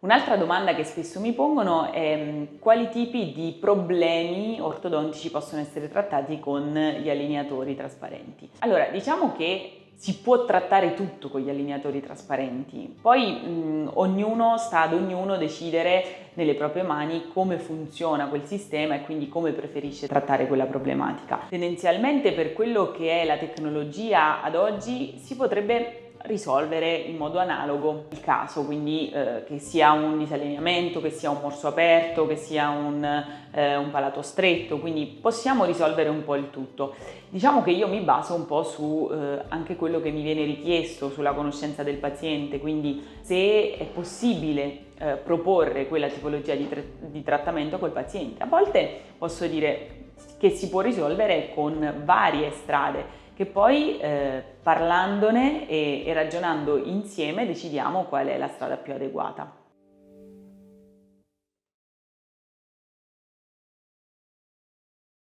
Un'altra domanda che spesso mi pongono è quali tipi di problemi ortodontici possono essere trattati con gli allineatori trasparenti. Allora, diciamo che si può trattare tutto con gli allineatori trasparenti, poi sta ad ognuno decidere nelle proprie mani come funziona quel sistema e quindi come preferisce trattare quella problematica. Tendenzialmente, per quello che è la tecnologia ad oggi, si potrebbe risolvere in modo analogo il caso, quindi che sia un disallineamento, che sia un morso aperto, che sia un palato stretto, quindi possiamo risolvere un po' il tutto. Diciamo che io mi baso un po' su anche quello che mi viene richiesto, sulla conoscenza del paziente, quindi se è possibile proporre quella tipologia di trattamento col paziente. A volte posso dire che si può risolvere con varie strade, che poi parlandone e ragionando insieme decidiamo qual è la strada più adeguata.